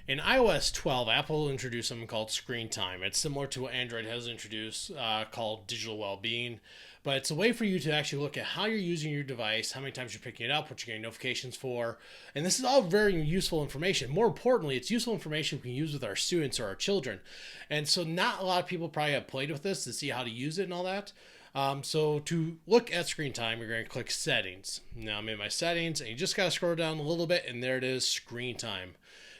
In iOS 12, Apple introduced something called screen time. It's similar to what Android has introduced called digital well being, but it's a way for you to actually look at how you're using your device, how many times you're picking it up, what you're getting notifications for. And this is all very useful information. More importantly, it's useful information we can use with our students or our children. And so, not a lot of people probably have played with this to see how to use it and all that. So to look at screen time, you're going to click settings. Now I'm in my settings and you just got to scroll down a little bit and there it is, screen time.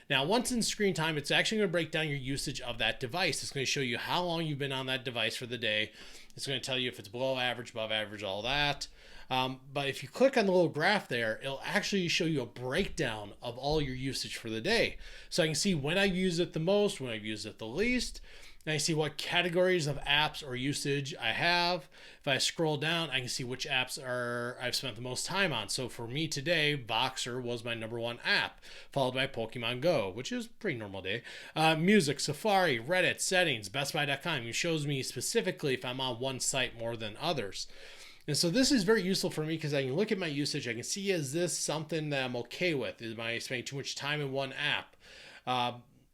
Now, once in screen time, it's actually going to break down your usage of that device. It's going to show you how long you've been on that device for the day. It's going to tell you if it's below average, above average, all that. But if you click on the little graph there, it'll actually show you a breakdown of all your usage for the day. So I can see when I've used it the most, when I've used it the least. And I see what categories of apps or usage I have. If I scroll down, I can see which apps I've spent the most time on. So for me today, Voxer was my number one app, followed by Pokemon Go, which is a pretty normal day. Music, Safari, Reddit, settings, BestBuy.com. It shows me specifically if I'm on one site more than others. And so this is very useful for me because I can look at my usage. I can see, is this something that I'm okay with? Am I spending too much time in one app?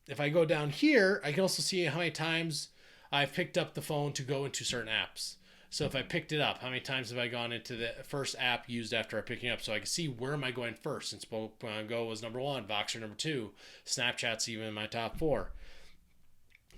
If I go down here, I can also see how many times I've picked up the phone to go into certain apps. So if I picked it up, how many times have I gone into the first app used after I picking it up? So I can see where am I going first. Since Pokemon Go was number one, Voxer number two, Snapchat's even in my top four.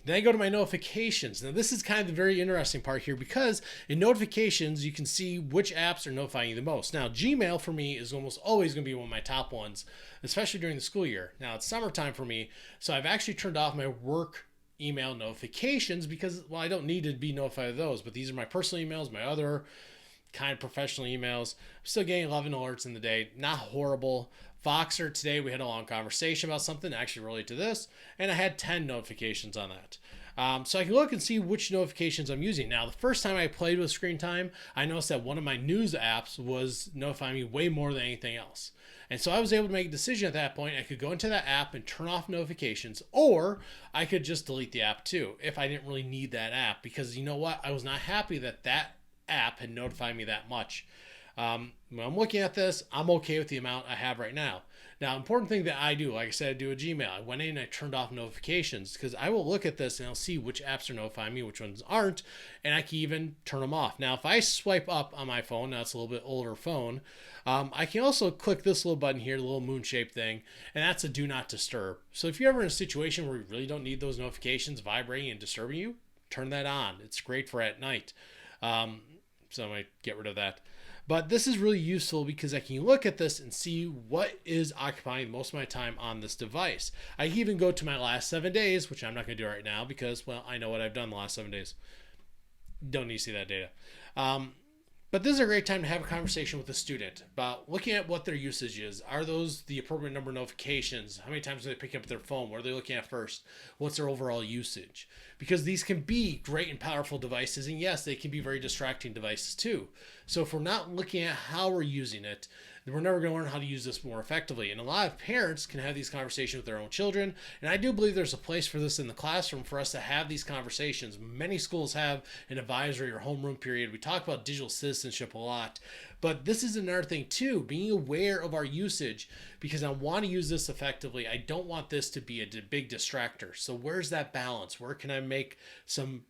Then I go to my notifications. Now this is kind of the very interesting part here because in notifications you can see which apps are notifying you the most. Now Gmail for me is almost always going to be one of my top ones, especially during the school year. Now it's summertime for me, so I've actually turned off my work email notifications because, well, I don't need to be notified of those, but these are my personal emails, my other kind of professional emails. I'm still getting 11 alerts in the day. Not horrible. Voxer, today we had a long conversation about something actually related to this, and I had 10 notifications on that. So I can look and see which notifications I'm using. Now, the first time I played with screen time, I noticed that one of my news apps was notifying me way more than anything else. And so I was able to make a decision at that point. I could go into that app and turn off notifications, or I could just delete the app too if I didn't really need that app, because you know what? I was not happy that that app had notified me that much. When I'm looking at this, I'm okay with the amount I have right now. Now, important thing that I do, like I said, I do a Gmail. I went in and I turned off notifications because I will look at this and I'll see which apps are notifying me, which ones aren't, and I can even turn them off. Now, if I swipe up on my phone, now it's a little bit older phone, I can also click this little button here, the little moon-shaped thing, and that's a do not disturb. So if you're ever in a situation where you really don't need those notifications vibrating and disturbing you, turn that on. It's great for at night. So I might get rid of that. But this is really useful because I can look at this and see what is occupying most of my time on this device. I can even go to my last 7 days, which I'm not going to do right now because, well, I know what I've done the last 7 days. Don't need to see that data. But this is a great time to have a conversation with a student about looking at what their usage is. Are those the appropriate number of notifications? How many times are they picking up their phone? What are they looking at first? What's their overall usage? Because these can be great and powerful devices, and yes, they can be very distracting devices too. So if we're not looking at how we're using it, then we're never going to learn how to use this more effectively. And a lot of parents can have these conversations with their own children, and I do believe there's a place for this in the classroom for us to have these conversations. Many schools have an advisory or homeroom period. We talk about digital citizenship a lot, but this is another thing too, being aware of our usage, because I want to use this effectively. I don't want this to be a big distractor. So where's that balance? Where can I make some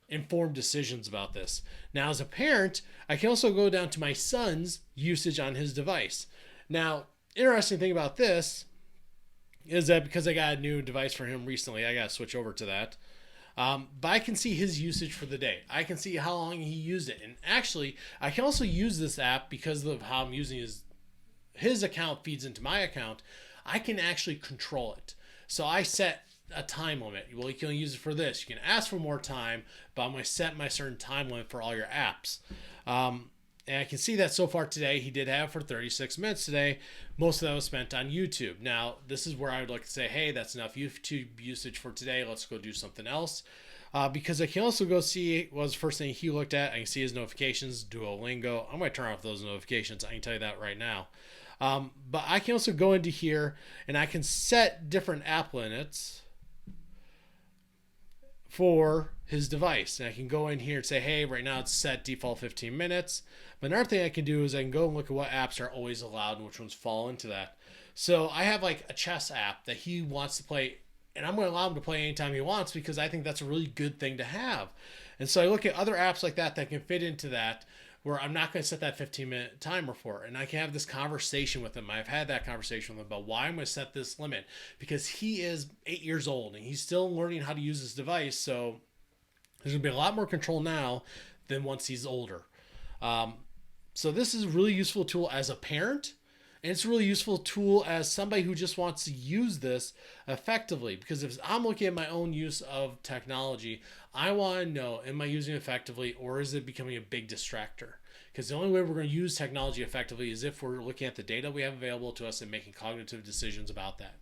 informed decisions about this? Now, as a parent, I can also go down to my son's usage on his device. Now, interesting thing about this is that because I got a new device for him recently, I got to switch over to that. But I can see his usage for the day. I can see how long he used it. And actually, I can also use this app because of how I'm using his account feeds into my account. I can actually control it. So I set a time limit. Well, you can only use it for this. You can ask for more time, but I'm going to set my certain time limit for all your apps. And I can see that so far today, he did have for 36 minutes today. Most of that was spent on YouTube. Now, this is where I would like to say, hey, that's enough YouTube usage for today. Let's go do something else. Because I can also go see what was the first thing he looked at. I can see his notifications, Duolingo. I'm going to turn off those notifications. I can tell you that right now. But I can also go into here and I can set different app limits for his device. And I can go in here and say, hey, right now it's set default 15 minutes. But another thing I can do is I can go and look at what apps are always allowed and which ones fall into that. So I have like a chess app that he wants to play, and I'm going to allow him to play anytime he wants because I think that's a really good thing to have. And so I look at other apps like that that can fit into that, where I'm not going to set that 15-minute timer for, and I can have this conversation with him. I've had that conversation with him about why I'm going to set this limit, because he is 8 years old and he's still learning how to use his device. So there's going to be a lot more control now than once he's older. So this is a really useful tool as a parent, and it's a really useful tool as somebody who just wants to use this effectively. Because if I'm looking at my own use of technology, I want to know, am I using it effectively, or is it becoming a big distractor? Because the only way we're going to use technology effectively is if we're looking at the data we have available to us and making cognitive decisions about that.